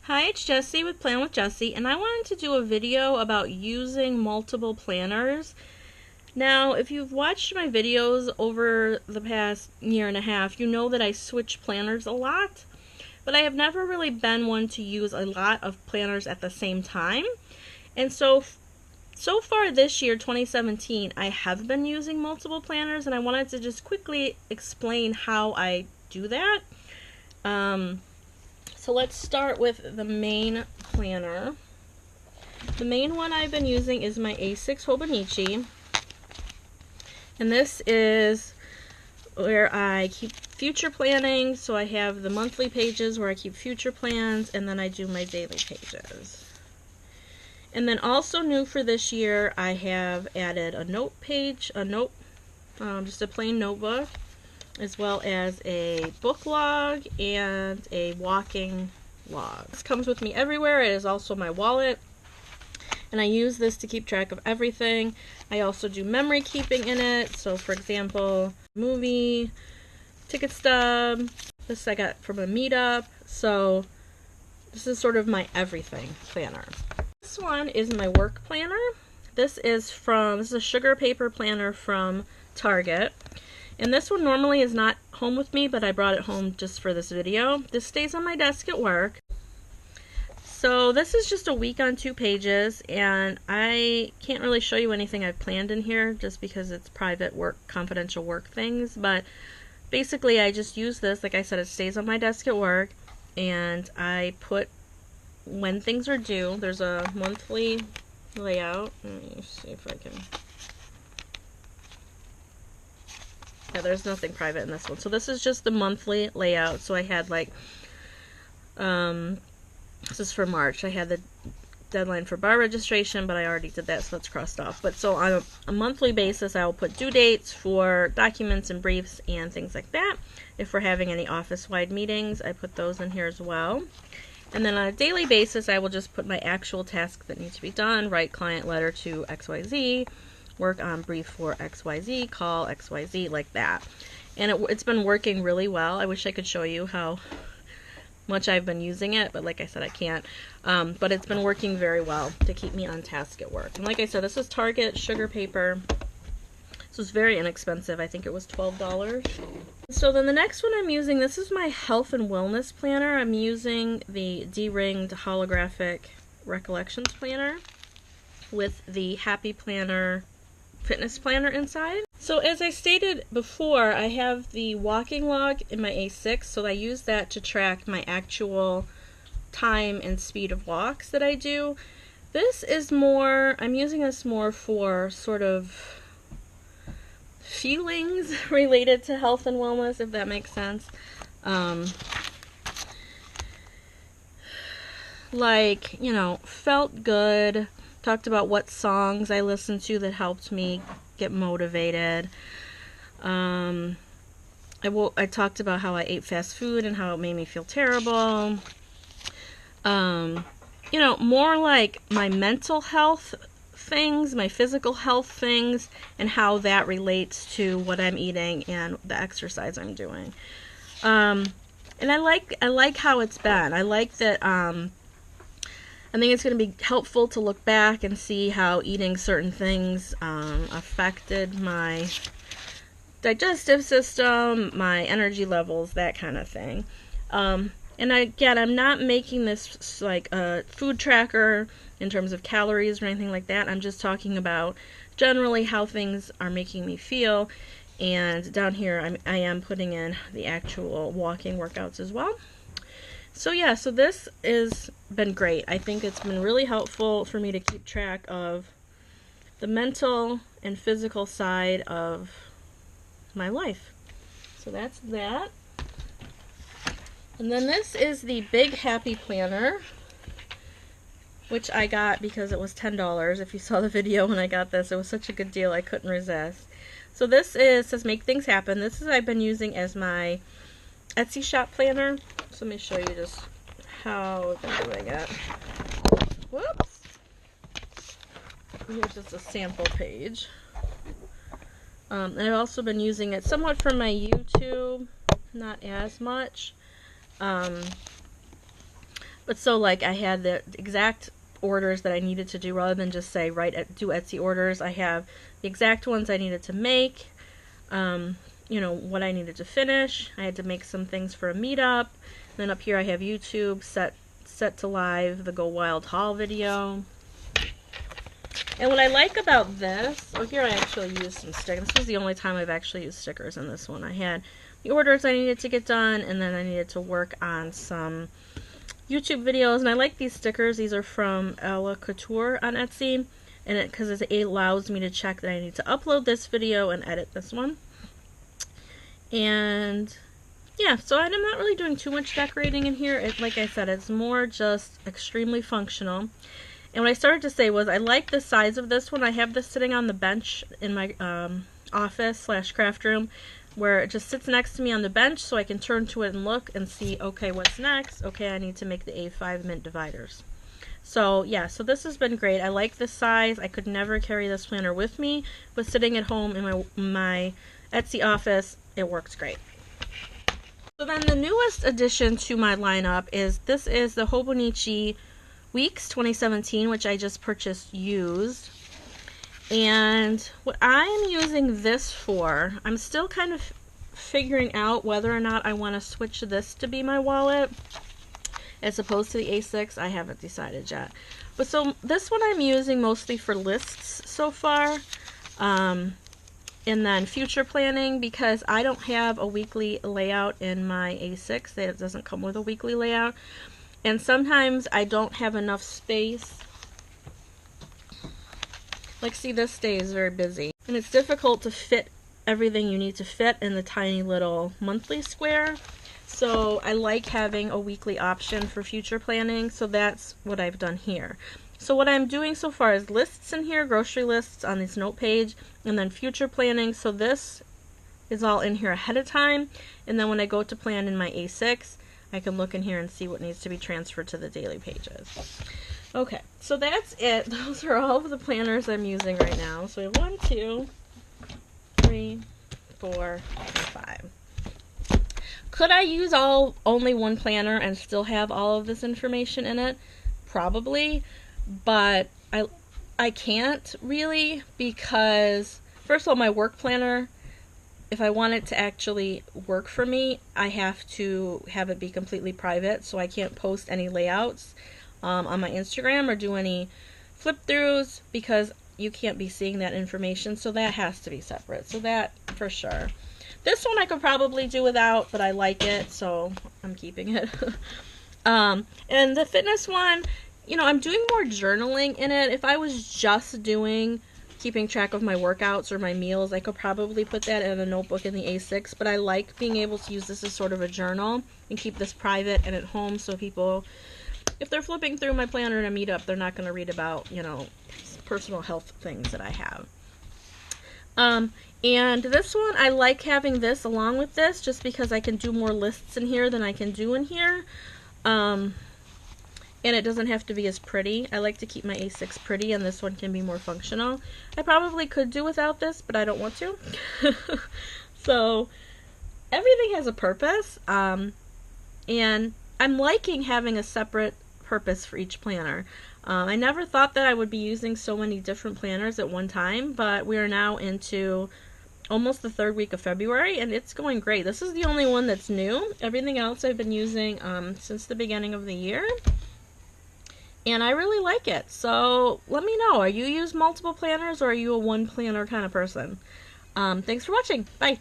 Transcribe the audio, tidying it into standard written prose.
Hi, it's Jessy with Plan with Jessy, and I wanted to do a video about using multiple planners. Now, if you've watched my videos over the past year and a half, you know that I switch planners a lot, but I have never really been one to use a lot of planners at the same time. And so far this year, 2017, I have been using multiple planners, and I wanted to just quickly explain how I do that. So let's start with the main planner. The main one I've been using is my A6 Hobonichi. And this is where I keep future planning. So I have the monthly pages where I keep future plans, and then I do my daily pages. And then also new for this year, I have added a note page, just a plain notebook, as well as a book log and a walking log. This comes with me everywhere. It is also my wallet, and I use this to keep track of everything. I also do memory keeping in it. So for example, movie, ticket stub, this I got from a meetup. So this is sort of my everything planner. This one is my work planner. This is a sugar paper planner from Target. And this one normally is not home with me, but I brought it home just for this video. This stays on my desk at work. So this is just a week on 2 pages, and I can't really show you anything I've planned in here just because it's private work, confidential work things. But basically I just use this, like I said, it stays on my desk at work, and I put when things are due. There's a monthly layout. Let me see if I can... Yeah, there's nothing private in this one. So this is just the monthly layout. So I had like, this is for March. I had the deadline for bar registration, but I already did that, so that's crossed off. But so on a monthly basis, I will put due dates for documents and briefs and things like that. If we're having any office-wide meetings, I put those in here as well. And then on a daily basis, I will just put my actual tasks that need to be done, write client letter to XYZ, work on brief for XYZ, call XYZ, like that. And it's been working really well. I wish I could show you how much I've been using it, but like I said, I can't. But it's been working very well to keep me on task at work. And like I said, this is Target sugar paper. This was very inexpensive. I think it was $12. So then the next one I'm using, this is my health and wellness planner. I'm using the D-ringed holographic recollections planner with the Happy Planner fitness planner inside. So as I stated before, I have the walking log in my A6, so I use that to track my actual time and speed of walks that I do. This is more, I'm using this more for sort of feelings related to health and wellness, if that makes sense. Like, you know, felt good. Talked about what songs I listened to that helped me get motivated. I talked about how I ate fast food and how it made me feel terrible. You know, more like my mental health things, my physical health things, and how that relates to what I'm eating and the exercise I'm doing. And I like how it's been. I like that. I think it's going to be helpful to look back and see how eating certain things affected my digestive system, my energy levels, that kind of thing. And again, I'm not making this like a food tracker in terms of calories or anything like that. I'm just talking about generally how things are making me feel. And down here, I am putting in the actual walking workouts as well. So yeah, so this has been great. I think it's been really helpful for me to keep track of the mental and physical side of my life. So that's that. And then this is the Big Happy Planner, which I got because it was $10. If you saw the video when I got this, it was such a good deal, I couldn't resist. So this says Make Things Happen. This is I've been using as my Etsy shop planner. So let me show you just how I've been doing it. Whoops. Here's just a sample page. And I've also been using it somewhat for my YouTube, not as much. But so like I had the exact orders that I needed to do rather than just say do Etsy orders. I have the exact ones I needed to make, you know, what I needed to finish. I had to make some things for a meetup. Then up here I have YouTube set to live, the Go Wild haul video. And what I like about this, oh, here I actually used some stickers. This was the only time I've actually used stickers in this one. I had the orders I needed to get done, and then I needed to work on some YouTube videos. And I like these stickers. These are from Ella Couture on Etsy, and because it allows me to check that I need to upload this video and edit this one. And yeah, so I'm not really doing too much decorating in here. Like I said, it's more just extremely functional. And what I started to say was I like the size of this one. I have this sitting on the bench in my office/craft room, where it just sits next to me on the bench, so I can turn to it and look and see, okay, what's next? Okay, I need to make the A5 mint dividers. So yeah, so this has been great. I like this size. I could never carry this planner with me, but sitting at home in my Etsy office, it works great. So then the newest addition to my lineup is the Hobonichi Weeks 2017, which I just purchased used. And what I'm using this for, I'm still kind of figuring out whether or not I want to switch this to be my wallet as opposed to the A6. I haven't decided yet. But so this one I'm using mostly for lists so far, and then future planning, because I don't have a weekly layout in my A6. It doesn't come with a weekly layout. And sometimes I don't have enough space. Like, see, this day is very busy. And it's difficult to fit everything you need to fit in the tiny little monthly square. So I like having a weekly option for future planning. So that's what I've done here. So what I'm doing so far is lists in here, grocery lists on this note page, and then future planning. So this is all in here ahead of time. And then when I go to plan in my A6, I can look in here and see what needs to be transferred to the daily pages. Okay, so that's it. Those are all of the planners I'm using right now. So we have 1, 2, 3, 4, and 5. Could I use only one planner and still have all of this information in it? Probably, but I can't really, because first of all, my work planner, if I want it to actually work for me, I have to have it be completely private, so I can't post any layouts on my Instagram or do any flip throughs, because you can't be seeing that information, so that has to be separate. So that for sure. This one I could probably do without, but I like it, so I'm keeping it. And the fitness one, you know, I'm doing more journaling in it. If I was just keeping track of my workouts or my meals, I could probably put that in a notebook in the A6, but I like being able to use this as sort of a journal and keep this private and at home, so people, if they're flipping through my planner in a meetup, they're not going to read about, you know, personal health things that I have. And this one, I like having this along with this just because I can do more lists in here than I can do in here. And it doesn't have to be as pretty. I like to keep my A6 pretty, and this one can be more functional. I probably could do without this, but I don't want to. So everything has a purpose, and I'm liking having a separate purpose for each planner. I never thought that I would be using so many different planners at one time, but we are now into almost the 3rd week of February, and it's going great. This is the only one that's new. Everything else I've been using since the beginning of the year. And I really like it. So let me know. Are you use multiple planners, or are you a one planner kind of person? Thanks for watching. Bye.